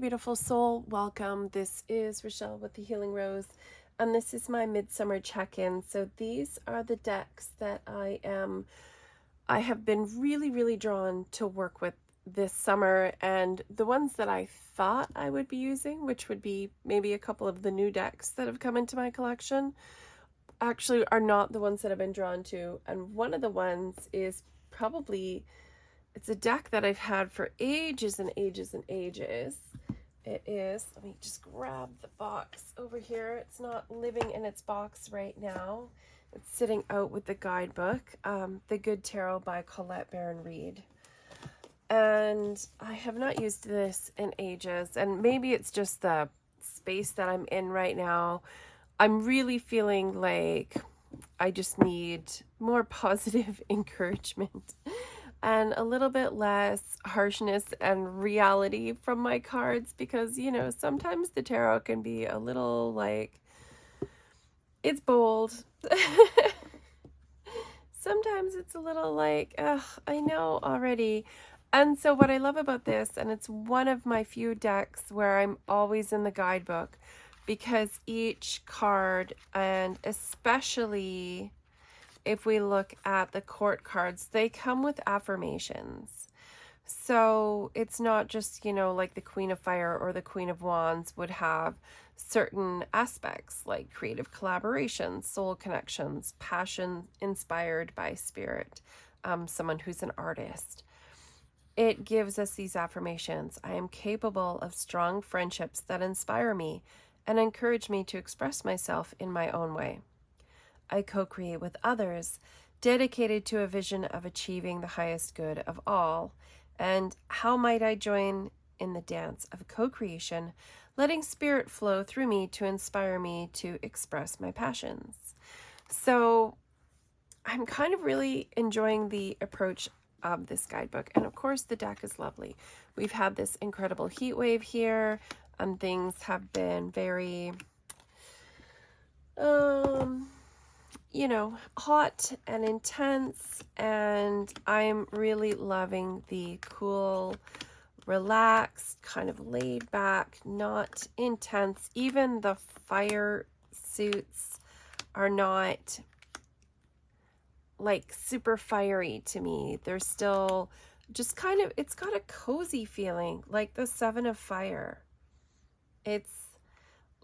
beautiful soul. Welcome. This is Rochelle with the Healing Rose, and this is my midsummer check-in. So these are the decks that I have been really drawn to work with this summer, and the ones that I thought I would be using, which would be maybe a couple of the new decks that have come into my collection, actually are not the ones that I've been drawn to. And one of the ones is probably, it's a deck that I've had for ages and ages and ages. It is, let me just grab the box over here. It's not living in its box right now. It's sitting out with the guidebook, The Good Tarot by Colette Baron-Reid. And I have not used this in ages, and maybe it's just the space that I'm in right now. I'm really feeling like I just need more positive encouragement and a little bit less harshness and reality from my cards, because, you know, sometimes the tarot can be a little like, it's bold. Sometimes it's a little like, ugh, I know already. And so what I love about this, and it's one of my few decks where I'm always in the guidebook, because each card, and especially if we look at the court cards, they come with affirmations. So it's not just, you know, like the Queen of Fire or the Queen of Wands would have certain aspects like creative collaboration, soul connections, passion inspired by spirit, someone who's an artist. It gives us these affirmations. I am capable of strong friendships that inspire me and encourage me to express myself in my own way. I co-create with others, dedicated to a vision of achieving the highest good of all. And how might I join in the dance of co-creation, letting spirit flow through me to inspire me to express my passions? So I'm kind of really enjoying the approach of this guidebook. And of course, the deck is lovely. We've had this incredible heat wave here, and things have been very you know, hot and intense, and I'm really loving the cool, relaxed, kind of laid back, not intense. Even the fire suits are not like super fiery to me. They're still just kind of, it's got a cozy feeling, like the Seven of Fire. It's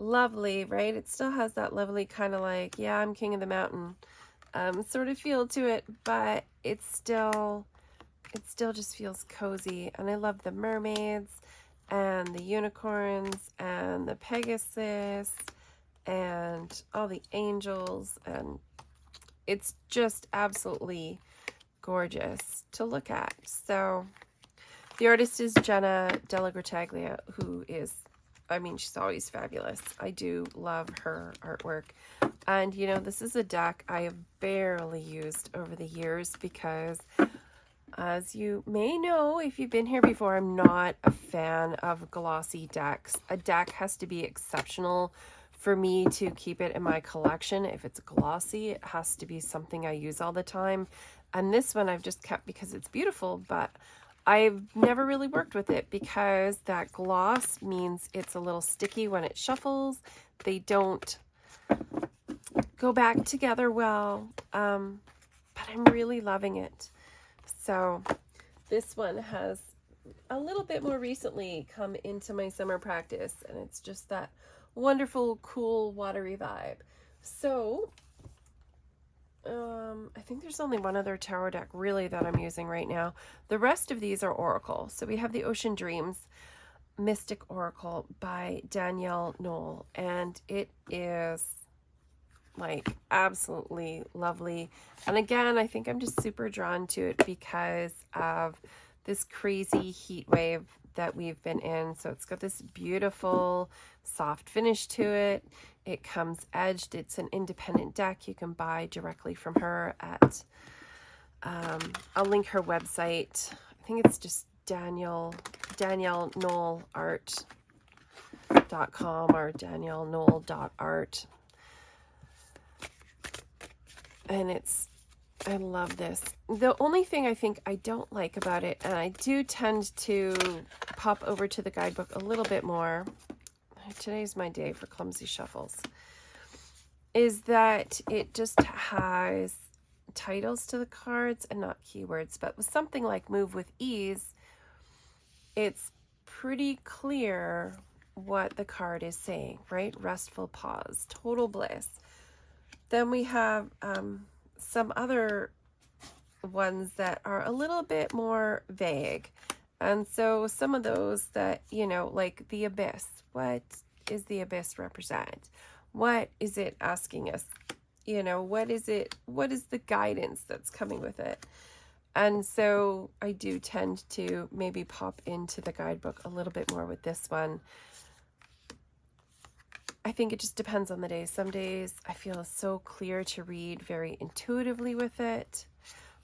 lovely, right? It still has that lovely kind of like, yeah, I'm king of the mountain sort of feel to it, but it still just feels cozy. And I love the mermaids and the unicorns and the Pegasus and all the angels, and it's just absolutely gorgeous to look at. So the artist is Jenna Della Grataglia, who is, I mean, she's always fabulous. I do love her artwork. And, you know, this is a deck I have barely used over the years because, as you may know, if you've been here before, I'm not a fan of glossy decks. A deck has to be exceptional for me to keep it in my collection. If it's glossy, it has to be something I use all the time. And this one I've just kept because it's beautiful, but I've never really worked with it because that gloss means it's a little sticky when it shuffles. They don't go back together well, but I'm really loving it. So this one has a little bit more recently come into my summer practice, and it's just that wonderful, cool, watery vibe. So I think there's only one other tarot deck really that I'm using right now. The rest of these are Oracle. So we have the Ocean Dreams Mystic Oracle by Danielle, Noel, and it is like absolutely lovely. And again, I think I'm just super drawn to it because of this crazy heat wave that we've been in. So it's got this beautiful soft finish to it. It comes edged. It's an independent deck. You can buy directly from her at, I'll link her website. I think it's just DanielleNoelArt.com or DanielleNoel.art. And it's I love this. The only thing I think I don't like about it, and I do tend to pop over to the guidebook a little bit more, today's my day for clumsy shuffles, is that it just has titles to the cards and not keywords. But with something like Move with Ease, it's pretty clear what the card is saying, right? Restful pause, total bliss. Then we have some other ones that are a little bit more vague. And so some of those that, you know, like the abyss. What is the abyss represent? What is it asking us? You know, what is it? What is the guidance that's coming with it? And so I do tend to maybe pop into the guidebook a little bit more with this one. I think it just depends on the day. Some days I feel so clear to read very intuitively with it,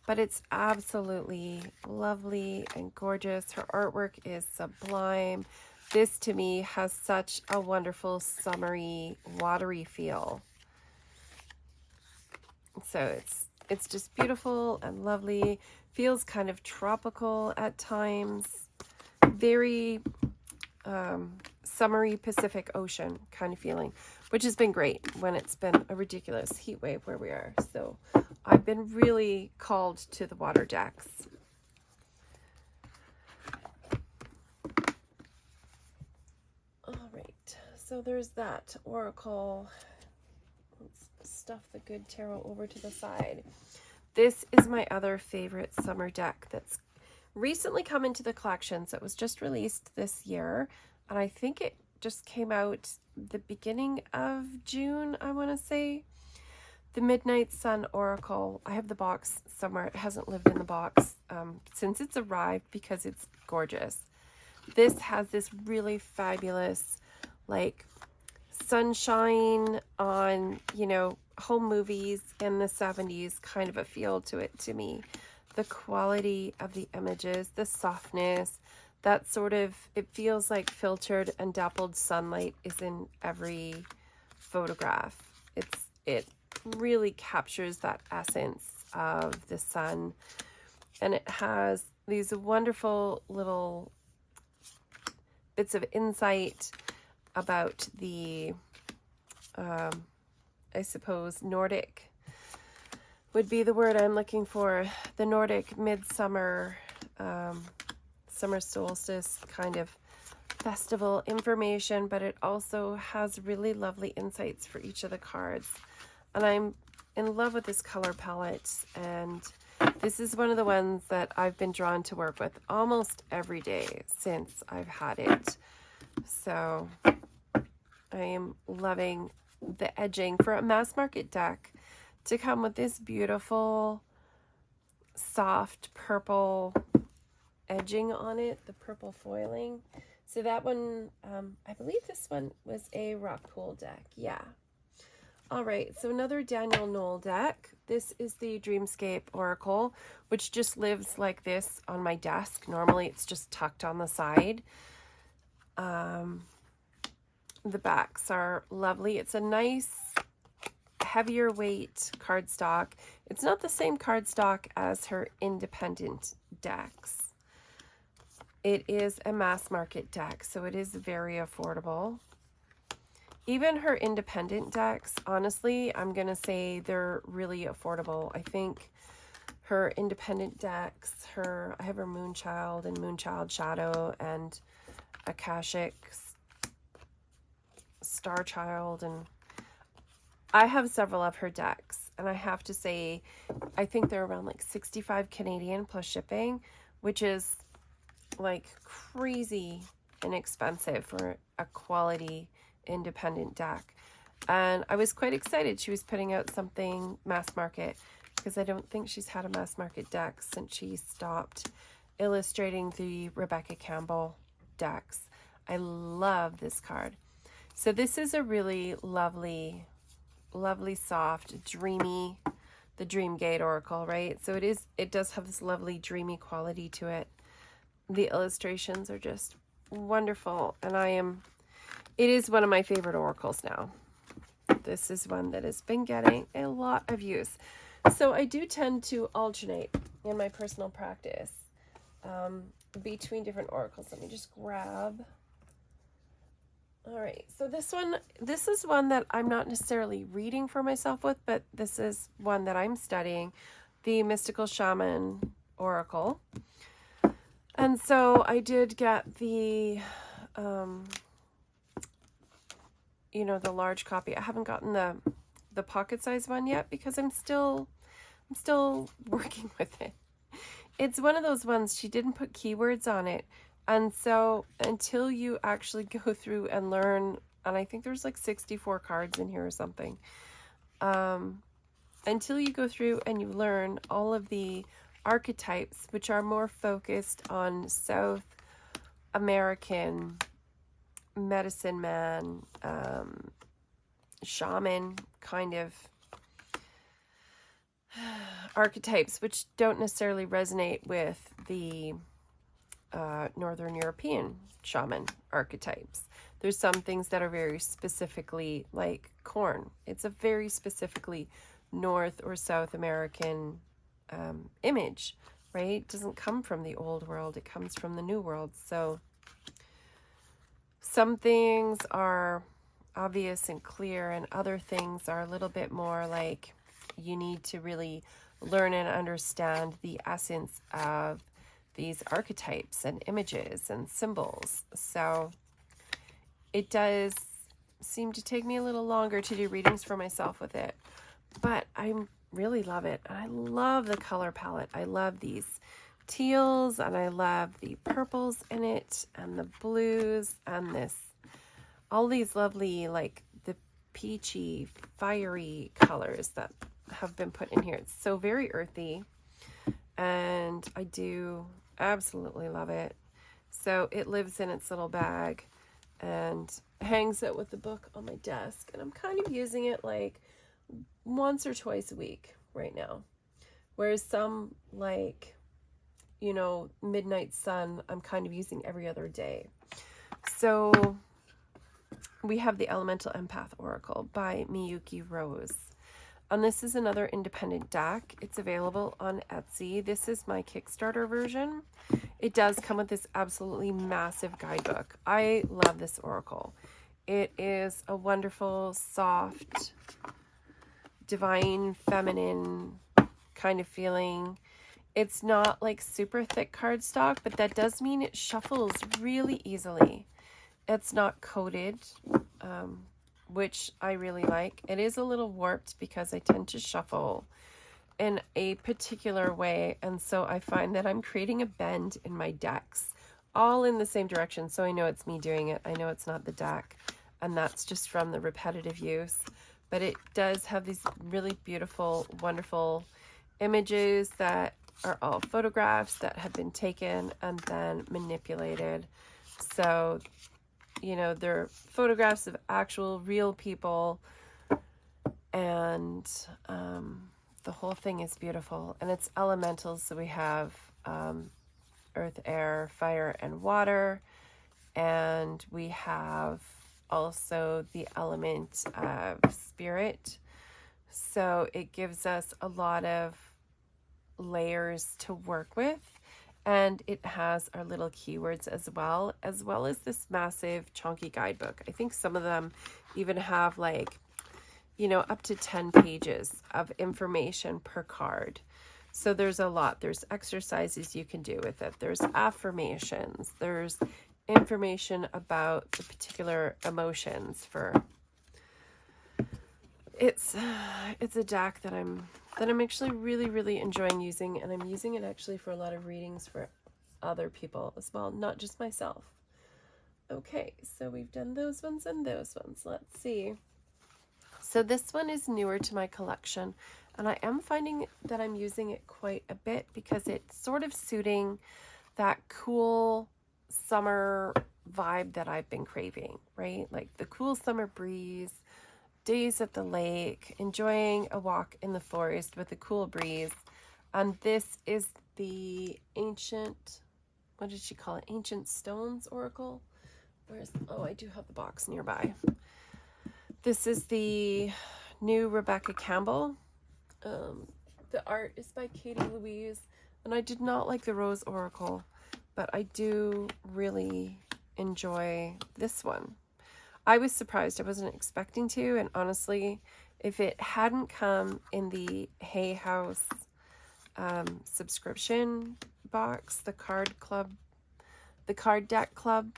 but it's absolutely lovely and gorgeous. Her artwork is sublime. This to me has such a wonderful summery, watery feel. So it's just beautiful and lovely. Feels kind of tropical at times. Very summery Pacific Ocean kind of feeling, which has been great when it's been a ridiculous heat wave where we are. So I've been really called to the water decks. All right, so there's that oracle. Let's stuff the good tarot over to the side. This is my other favorite summer deck that's recently come into the collection. So it was just released this year, and I think it just came out the beginning of June, I want to say. The Midnight Sun Oracle. I have the box somewhere. It hasn't lived in the box since it's arrived because it's gorgeous. This has this really fabulous, like, sunshine on, you know, home movies in the 70s kind of a feel to it to me. The quality of the images, the softness, that sort of, it feels like filtered and dappled sunlight is in every photograph. It really captures that essence of the sun, and it has these wonderful little bits of insight about the I suppose Nordic would be the word I'm looking for, the Nordic midsummer summer solstice kind of festival information, but it also has really lovely insights for each of the cards. And I'm in love with this color palette, and this is one of the ones that I've been drawn to work with almost every day since I've had it. So I am loving the edging for a mass market deck to come with this beautiful soft purple edging on it, the purple foiling. So that one, I believe this one was a rock pool deck. Yeah. All right, so another Danielle Noel deck. This is the Dreamscape Oracle, which just lives like this on my desk. Normally it's just tucked on the side. The backs are lovely. It's a nice heavier weight cardstock. It's not the same cardstock as her independent decks. It is a mass market deck, so it is very affordable. Even her independent decks, honestly, I'm going to say they're really affordable. I think her independent decks, I have her Moonchild and Moonchild Shadow and Akashic Starchild, and I have several of her decks, and I have to say, I think they're around like 65 Canadian plus shipping, which is like crazy inexpensive for a quality independent deck. And I was quite excited she was putting out something mass market, because I don't think she's had a mass market deck since she stopped illustrating the Rebecca Campbell decks. I love this card. So this is a really lovely, lovely, soft, dreamy, the Dreamgate Oracle, right? So it does have this lovely dreamy quality to it. The illustrations are just wonderful, and it is one of my favorite oracles now. This is one that has been getting a lot of use. So I do tend to alternate in my personal practice between different oracles. Let me just grab. All right, so this is one that I'm not necessarily reading for myself with, but this is one that I'm studying, the Mystical Shaman Oracle. And so I did get the, the large copy. I haven't gotten the pocket size one yet because I'm still working with it. It's one of those ones, she didn't put keywords on it. And so until you actually go through and learn, and I think there's like 64 cards in here or something, until you go through and you learn all of the archetypes, which are more focused on South American medicine man, shaman kind of archetypes, which don't necessarily resonate with the Northern European shaman archetypes. There's some things that are very specifically like corn. It's a very specifically North or South American image, right? It doesn't come from the old world. It comes from the new world. So some things are obvious and clear, and other things are a little bit more like you need to really learn and understand the essence of these archetypes and images and symbols. So it does seem to take me a little longer to do readings for myself with it, but I really love it. And I love the color palette. I love these teals, and I love the purples in it, and the blues, and all these lovely, like the peachy, fiery colors that have been put in here. It's so very earthy, and I do absolutely love it. So it lives in its little bag and hangs out with the book on my desk, and I'm kind of using it like once or twice a week right now, whereas some, like, Midnight Sun, I'm kind of using every other day. So we have the Elemental Empath Oracle by Miyuki Rose. And this is another independent deck. It's available on Etsy. This is my Kickstarter version. It does come with this absolutely massive guidebook. I love this oracle. It is a wonderful, soft, divine, feminine kind of feeling. It's not like super thick cardstock, but that does mean it shuffles really easily. It's not coated, which I really like. It is a little warped because I tend to shuffle in a particular way, and so I find that I'm creating a bend in my decks, all in the same direction. So I know it's me doing it. I know it's not the deck, and that's just from the repetitive use. But it does have these really beautiful, wonderful images that are all photographs that have been taken and then manipulated. So, they're photographs of actual real people, and the whole thing is beautiful. And it's elementals, so we have earth, air, fire, and water, and we have also the element of spirit. So it gives us a lot of layers to work with, and it has our little keywords as well as this massive chunky guidebook. I think some of them even have like, up to 10 pages of information per card. So there's a lot. There's exercises you can do with it. There's affirmations. There's information about the particular emotions for. It's a deck that I'm actually really, really enjoying using, and I'm using it actually for a lot of readings for other people as well, not just myself. Okay, so we've done those ones and those ones. Let's see. So this one is newer to my collection, and I am finding that I'm using it quite a bit because it's sort of suiting that cool summer vibe that I've been craving, right? Like the cool summer breeze, days at the lake, enjoying a walk in the forest with a cool breeze. And this is the ancient, what did she call it? Ancient Stones Oracle. I do have the box nearby. This is the new Rebecca Campbell The art is by Katie Louise, and I did not like the Rose Oracle, but I do really enjoy this one. I was surprised. I wasn't expecting to, and honestly, if it hadn't come in the Hay House subscription box, the card deck club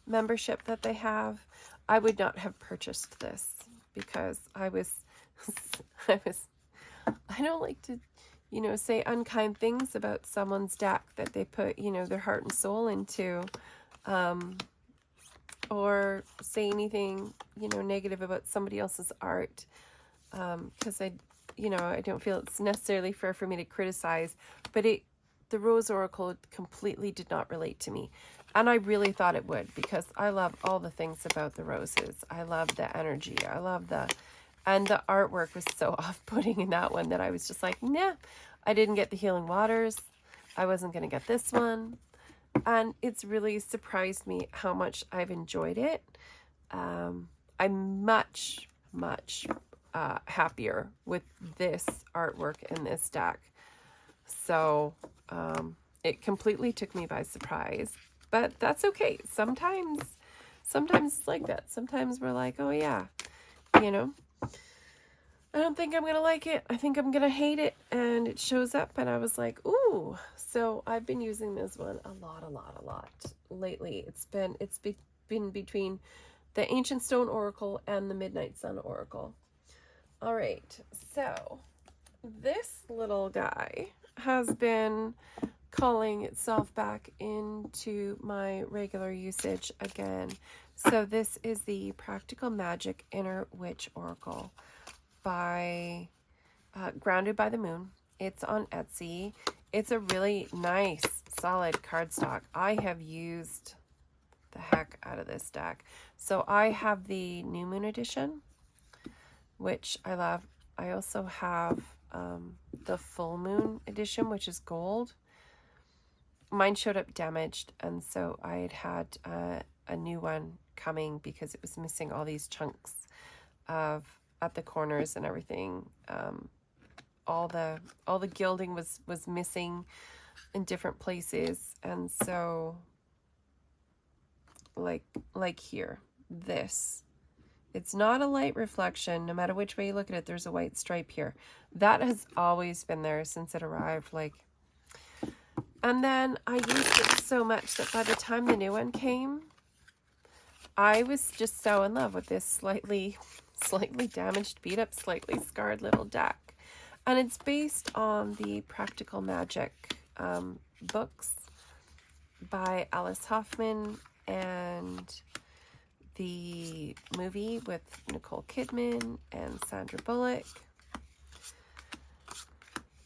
membership that they have, I would not have purchased this, because I don't like to, say unkind things about someone's deck that they put, their heart and soul into, or say anything, negative about somebody else's art, because I don't feel it's necessarily fair for me to criticize, but the Rose Oracle completely did not relate to me. And I really thought it would, because I love all the things about the roses. I love the energy. And the artwork was so off-putting in that one that I was just like, nah, I didn't get the Healing Waters. I wasn't going to get this one. And it's really surprised me how much I've enjoyed it. I'm much, much happier with this artwork in this deck. So it completely took me by surprise. But that's okay. Sometimes it's like that. Sometimes we're like, oh yeah, I don't think I'm going to like it. I think I'm going to hate it. And it shows up and I was like, ooh. So I've been using this one a lot lately. It's been between the Ancient Stone Oracle and the Midnight Sun Oracle. All right. So this little guy has been calling itself back into my regular usage again. So this is the Practical Magic Inner Witch Oracle by Grounded by the Moon. It's on Etsy. It's a really nice, solid cardstock. I have used the heck out of this deck. So I have the New Moon edition, which I love. I also have the Full Moon edition, which is gold. Mine showed up damaged, and so I had a new one coming because it was missing all these chunks at the corners and everything. All the gilding was missing in different places, and so like here, this. It's not a light reflection. No matter which way you look at it, there's a white stripe here. That has always been there since it arrived. And then I used it so much that by the time the new one came, I was just so in love with this slightly damaged, beat up, slightly scarred little deck. And it's based on the Practical Magic books by Alice Hoffman and the movie with Nicole Kidman and Sandra Bullock.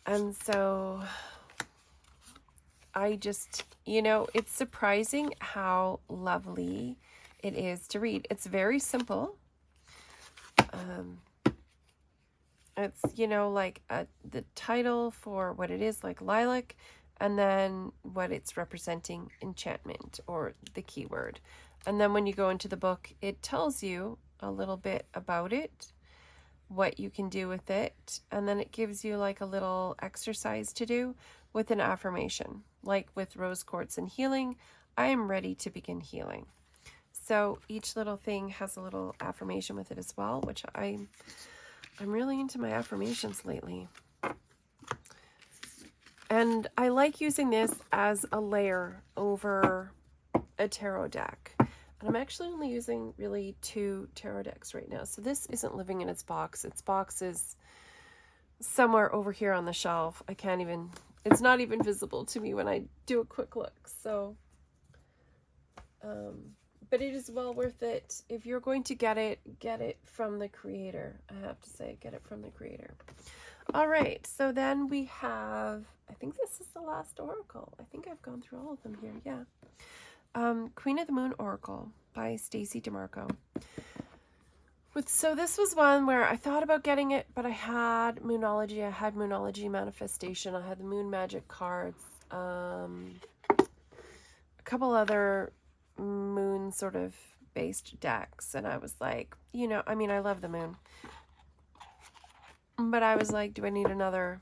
And so I just, it's surprising how lovely it is to read. It's very simple. It's, the title for what it is, like lilac, and then what it's representing, enchantment, or the keyword. And then when you go into the book, it tells you a little bit about it, what you can do with it, and then it gives you like a little exercise to do with an affirmation. Like with rose quartz and healing, I am ready to begin healing. So each little thing has a little affirmation with it as well, which I'm really into my affirmations lately. And I like using this as a layer over a tarot deck. And I'm actually only using really 2 tarot decks right now. So this isn't living in its box. Its box is somewhere over here on the shelf. It's not even visible to me when I do a quick look. So, but it is well worth it. If you're going to get it from the creator. I have to say, get it from the creator. All right. So then we have, I think this is the last oracle. I think I've gone through all of them here. Yeah. Queen of the Moon Oracle by Stacey DeMarco. So this was one where I thought about getting it, but I had Moonology. I had Moonology Manifestation. I had the Moon Magic cards. A couple other moon sort of based decks. And I was like, I love the moon. But I was like, do I need another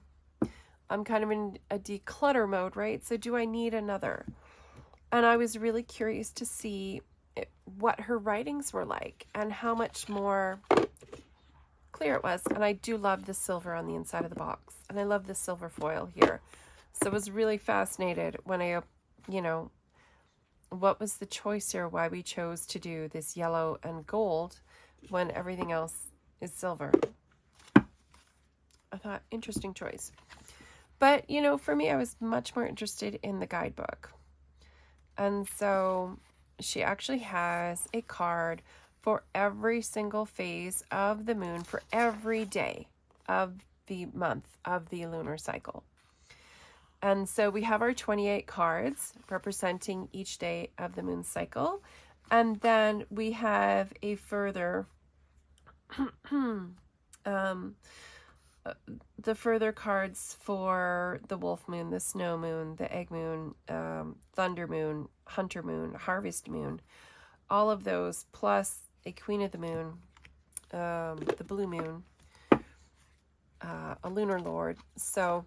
I'm kind of in a declutter mode, right? So do I need another? And I was really curious to see what her writings were like and how much more clear it was. And I do love the silver on the inside of the box. And I love the silver foil here. So I was really fascinated when what was the choice here? Why we chose to do this yellow and gold when everything else is silver. I thought, interesting choice. But, for me, I was much more interested in the guidebook. And so she actually has a card for every single phase of the moon for every day of the month of the lunar cycle. And so we have our 28 cards representing each day of the moon cycle. And then we have a further the further cards for the wolf moon, the snow moon, the egg moon, thunder moon, hunter moon, harvest moon, all of those, plus a queen of the moon, the blue moon, a lunar lord. So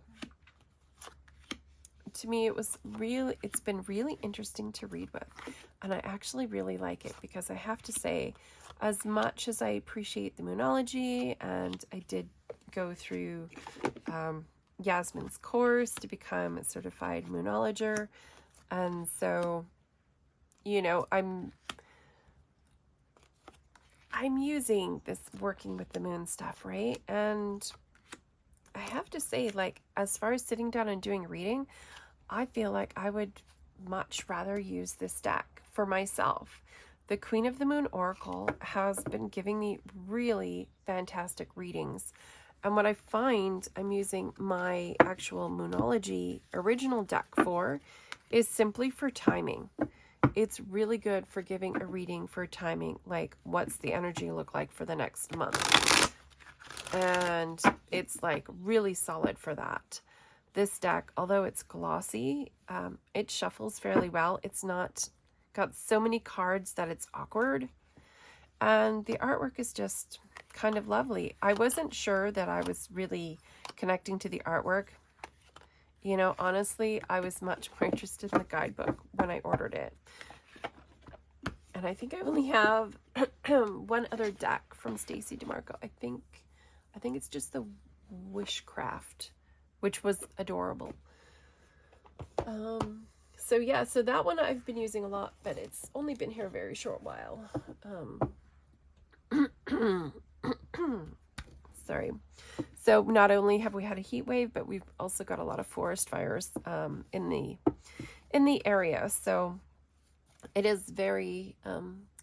to me, it's been really interesting to read with, and I actually really like it because I have to say, as much as I appreciate the moonology, and I did go through Yasmin's course to become a certified moonologer, and so I'm using this working with the moon stuff, right? And I have to say, like, as far as sitting down and doing reading, I feel like I would much rather use this deck for myself. The Queen of the Moon Oracle has been giving me really fantastic readings. And what I find I'm using my actual Moonology original deck for is simply for timing. It's really good for giving a reading for timing, like what's the energy look like for the next month. And it's like really solid for that. This deck, although it's glossy, it shuffles fairly well. It's not got so many cards that it's awkward. And the artwork is just kind of lovely. I wasn't sure that I was really connecting to the artwork. Honestly, I was much more interested in the guidebook when I ordered it. And I think I only have one other deck from Stacey DeMarco. I think it's just the Wishcraft, which was adorable. So that one I've been using a lot, but it's only been here a very short while. Sorry. So not only have we had a heat wave, but we've also got a lot of forest fires in the area. So it is very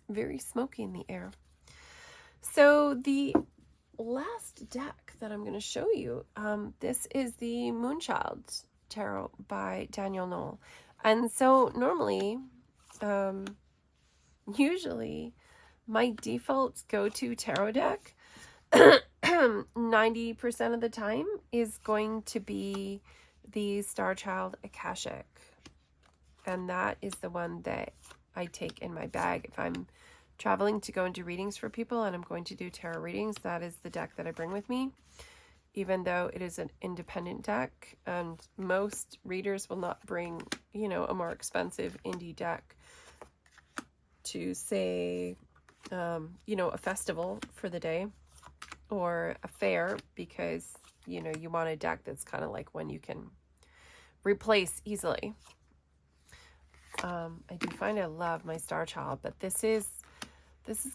very smoky in the air. So the last deck that I'm going to show you, this is the Moonchild Tarot by Danielle Noel. And so normally, usually my default go-to tarot deck 90% of the time is going to be the Star Child Akashic. And that is the one that I take in my bag if I'm traveling to go and do readings for people and I'm going to do tarot readings. That is the deck that I bring with me, even though it is an independent deck, and most readers will not bring, a more expensive indie deck to, say, a festival for the day or a fair, because, you want a deck that's kind of like one you can replace easily. I do find I love my Star Child, but this has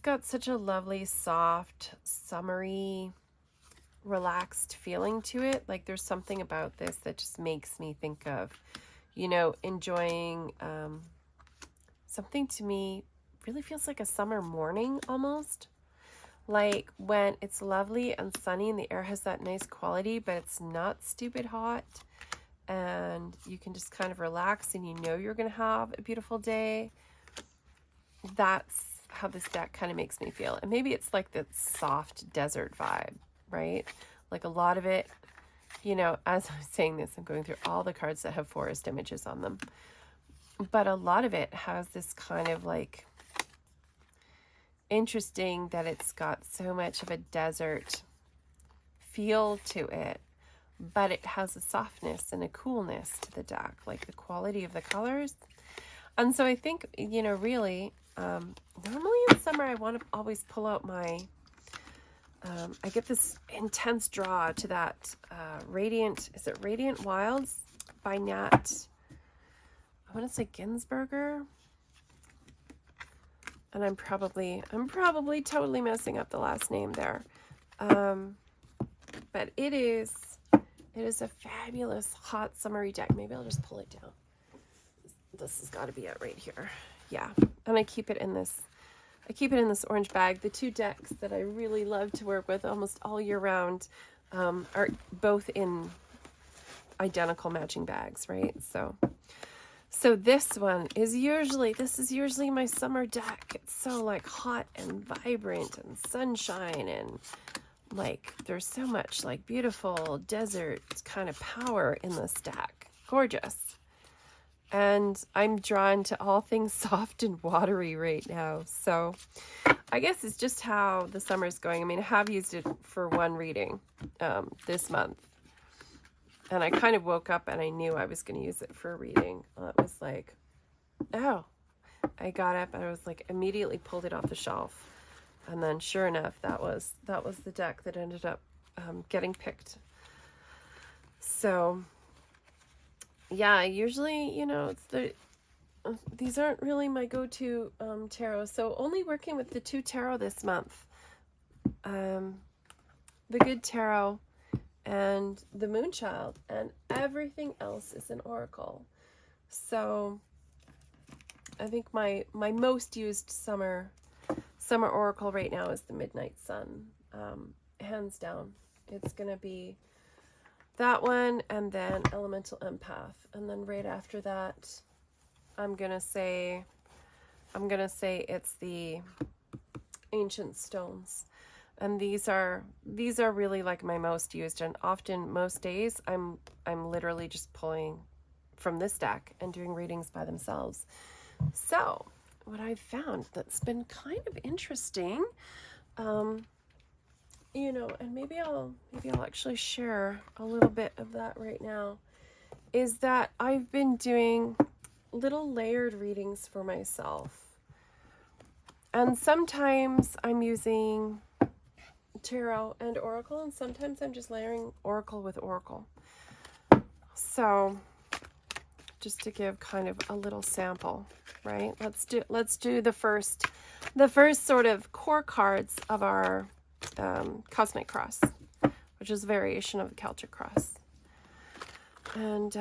got such a lovely, soft, summery, relaxed feeling to it. Like there's something about this that just makes me think of, enjoying something to me really feels like a summer morning almost. Like when it's lovely and sunny and the air has that nice quality, but it's not stupid hot. And you can just kind of relax and you're going to have a beautiful day. That's how this deck kind of makes me feel. And maybe it's like that soft desert vibe, right? Like a lot of it, as I was saying this, I'm going through all the cards that have forest images on them. But a lot of it has this kind of like interesting that it's got so much of a desert feel to it. but it has a softness and a coolness to the deck, like the quality of the colors. And so I think, you know, really, normally in summer, I want to always pull out my, I get this intense draw to that Radiant, is it Radiant Wilds by Nat, I want to say Ginsberger. And I'm probably totally messing up the last name there. But it is a fabulous hot summery deck. Maybe I'll just pull it down. This has got to be it right here. Yeah. And I keep it in this orange bag. The two decks that I really love to work with almost all year round are both in identical matching bags, right? So this is usually my summer deck. It's so like hot and vibrant and sunshine, and like there's so much like beautiful desert kind of power in this deck. Gorgeous. And I'm drawn to all things soft and watery right now. So I guess it's just how the summer's going. I mean, I have used it for one reading this month. And I kind of woke up and I knew I was going to use it for a reading. It was like, oh, I got up and I was like, immediately pulled it off the shelf. And then sure enough, that was the deck that ended up getting picked. So yeah, usually, you know, these aren't really my go-to tarot. So only working with the 2 tarot this month. The Good Tarot and the Moonchild, and everything else is an oracle. So I think my most used summer oracle right now is the Midnight Sun. Hands down. It's going to be that one, and then Elemental Empath. And then right after that, I'm going to say it's the Ancient Stones. And these are really like my most used, and often most days I'm literally just pulling from this deck and doing readings by themselves. So what I've found that's been kind of interesting, you know, and maybe I'll actually share a little bit of that right now, is that I've been doing little layered readings for myself. And sometimes I'm using tarot and oracle, and sometimes I'm just layering oracle with oracle. So just to give kind of a little sample, right? Let's do the first sort of core cards of our Cosmic Cross, which is a variation of the Celtic Cross. And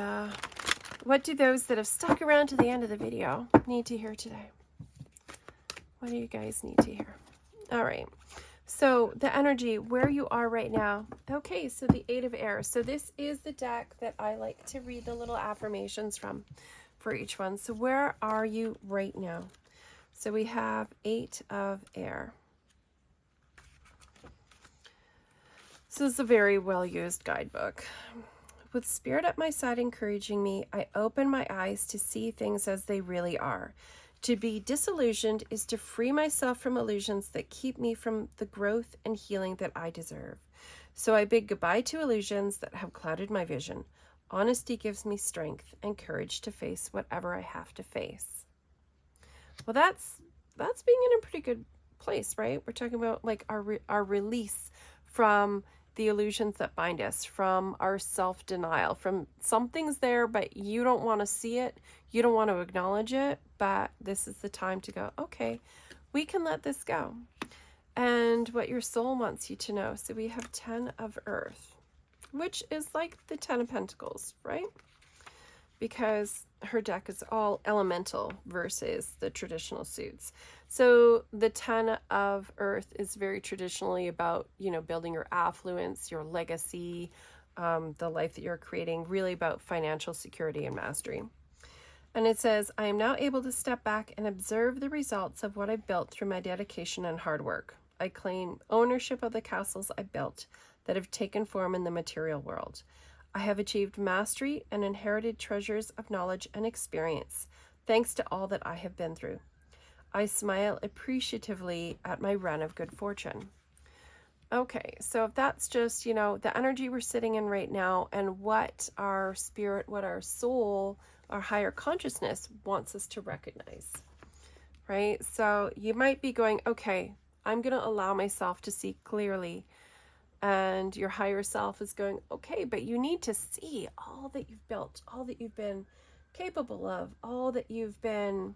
what do those that have stuck around to the end of the video need to hear today? What do you guys need to hear? All right. So the energy, where you are right now. Okay, so the 8 of Air. So this is the deck that I like to read the little affirmations from for each one. So where are you right now? So we have 8 of Air. So this is a very well-used guidebook. With Spirit at my side encouraging me, I open my eyes to see things as they really are. To be disillusioned is to free myself from illusions that keep me from the growth and healing that I deserve. So I bid goodbye to illusions that have clouded my vision. Honesty gives me strength and courage to face whatever I have to face. Well, that's being in a pretty good place, right? We're talking about like our release from the illusions that bind us, from our self-denial, from something's there, but you don't want to see it. You don't want to acknowledge it, but this is the time to go, okay, we can let this go. And what your soul wants you to know. So we have 10 of Earth, which is like the 10 of Pentacles, right? Because her deck is all elemental versus the traditional suits. So the 10 of Earth is very traditionally about, you know, building your affluence, your legacy, the life that you're creating, really about financial security and mastery. And it says, I am now able to step back and observe the results of what I've built through my dedication and hard work. I claim ownership of the castles I built that have taken form in the material world. I have achieved mastery and inherited treasures of knowledge and experience, thanks to all that I have been through. I smile appreciatively at my run of good fortune. Okay, so if that's just, the energy we're sitting in right now and what our spirit, what our soul, our higher consciousness wants us to recognize, right? So you might be going, okay, I'm going to allow myself to see clearly. And your higher self is going, okay, but you need to see all that you've built, all that you've been capable of, all that you've been,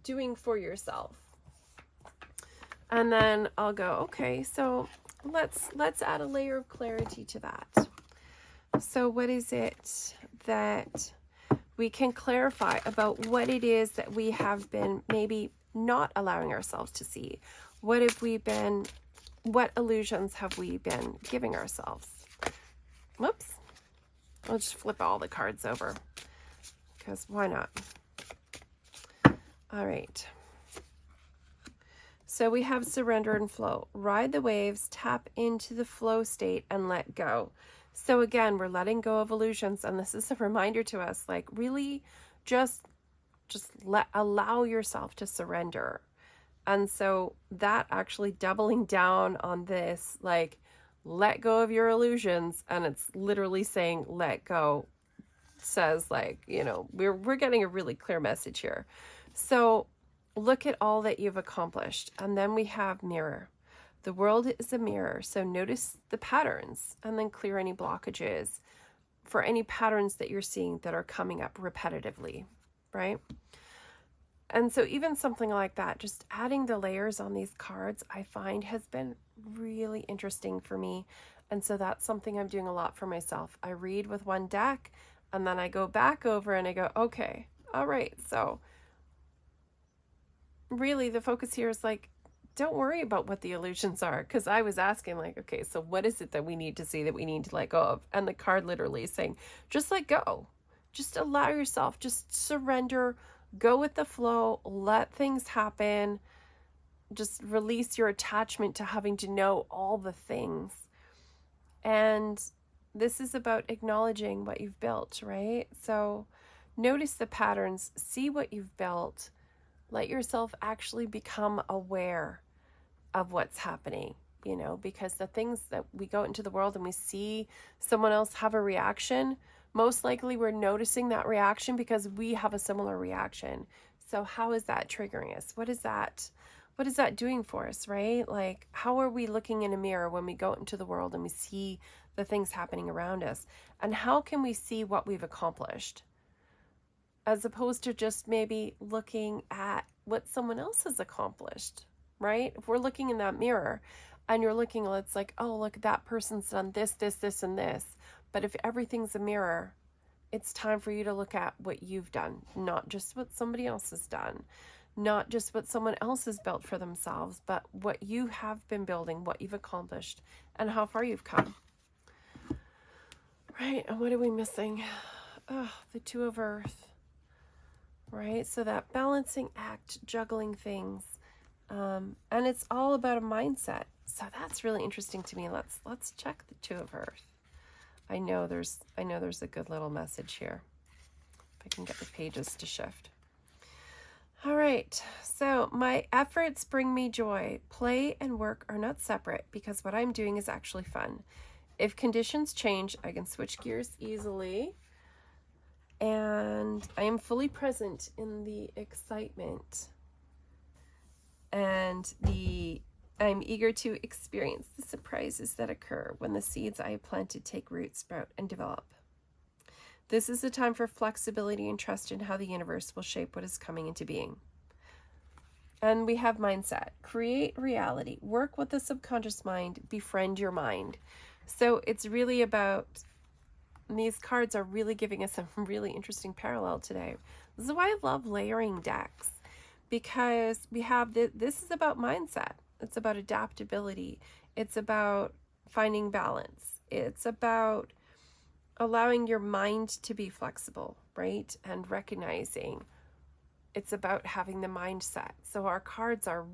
doing for yourself. And then I'll go, okay, so let's add a layer of clarity to that. So what is it that we can clarify about what it is that we have been maybe not allowing ourselves to see? What illusions have we been giving ourselves? Whoops. I'll just flip all the cards over because why not? All right. So we have surrender and flow. Ride the waves, tap into the flow state, and let go. So again, we're letting go of illusions, and this is a reminder to us, like really just allow yourself to surrender. And so that actually doubling down on this, like let go of your illusions, and it's literally saying let go, says like, we're getting a really clear message here. So look at all that you've accomplished. And then we have mirror. The world is a mirror. So notice the patterns and then clear any blockages for any patterns that you're seeing that are coming up repetitively, right? And so even something like that, just adding the layers on these cards, I find has been really interesting for me. And so that's something I'm doing a lot for myself. I read with one deck and then I go back over and I go, okay, all right, so really the focus here is like, don't worry about what the illusions are. Because I was asking like, okay, so what is it that we need to see, that we need to let go of? And the card literally is saying, just let go. Just allow yourself, just surrender, go with the flow, let things happen. Just release your attachment to having to know all the things. And this is about acknowledging what you've built, right? So notice the patterns, see what you've built. Let yourself actually become aware of what's happening, because the things that we go into the world and we see someone else have a reaction, most likely we're noticing that reaction because we have a similar reaction. So how is that triggering us? What is that doing for us, right? Like, how are we looking in a mirror when we go into the world and we see the things happening around us? And how can we see what we've accomplished? As opposed to just maybe looking at what someone else has accomplished, right? If we're looking in that mirror and you're looking, it's like, oh, look, that person's done this, this, this, and this. But if everything's a mirror, it's time for you to look at what you've done, not just what somebody else has done, not just what someone else has built for themselves, but what you have been building, what you've accomplished, and how far you've come. Right? And what are we missing? Oh, the Two of Earth. Right? So that balancing act, juggling things. And it's all about a mindset. So that's really interesting to me. Let's check the Two of Earth. I know there's a good little message here. If I can get the pages to shift. All right. So my efforts bring me joy. Play and work are not separate because what I'm doing is actually fun. If conditions change, I can switch gears easily. And I am fully present in the excitement. And I'm eager to experience the surprises that occur when the seeds I have planted take root, sprout, and develop. This is a time for flexibility and trust in how the universe will shape what is coming into being. And we have mindset. Create reality. Work with the subconscious mind. Befriend your mind. So it's really about, these cards are really giving us a really interesting parallel today. This is why I love layering decks. Because we have this is about mindset. It's about adaptability. It's about finding balance. It's about allowing your mind to be flexible, right? And recognizing it's about having the mindset. So our cards are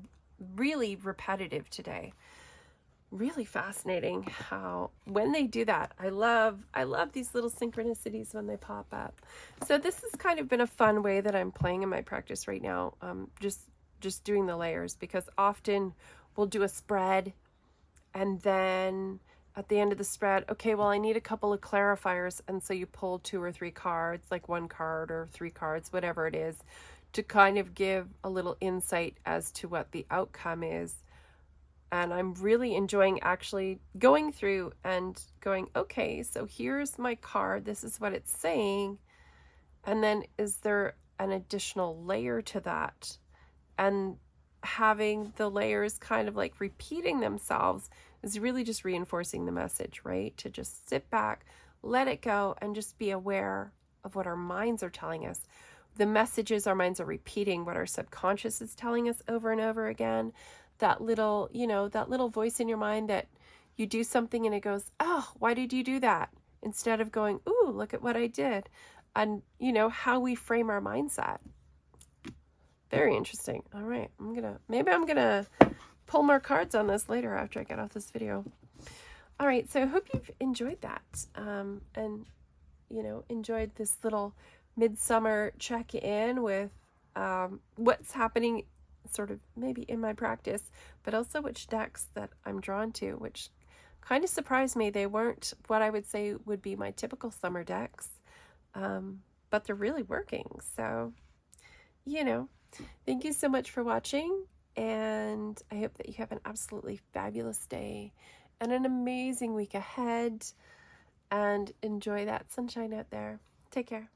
really repetitive today. Really fascinating how when they do that, I love these little synchronicities when they pop up. So this has kind of been a fun way that I'm playing in my practice right now. Just doing the layers, because often we'll do a spread And then at the end of the spread, okay, well, I need a couple of clarifiers. And so you pull 2 or 3 cards, like 1 card or 3 cards, whatever it is, to kind of give a little insight as to what the outcome is. And I'm really enjoying actually going through and going, okay, so here's my card. This is what it's saying. And then is there an additional layer to that? And having the layers kind of like repeating themselves is really just reinforcing the message, right? To just sit back, let it go, and just be aware of what our minds are telling us. The messages our minds are repeating, what our subconscious is telling us over and over again. That little, that little voice in your mind that you do something and it goes, oh, why did you do that? Instead of going, ooh, look at what I did. And, how we frame our mindset. Very interesting. All right, maybe I'm gonna pull more cards on this later after I get off this video. All right, so I hope you've enjoyed that, and enjoyed this little midsummer check-in with what's happening sort of maybe in my practice, but also which decks that I'm drawn to, which kind of surprised me. They weren't what I would say would be my typical summer decks, but they're really working. So, thank you so much for watching, and I hope that you have an absolutely fabulous day and an amazing week ahead, and enjoy that sunshine out there. Take care.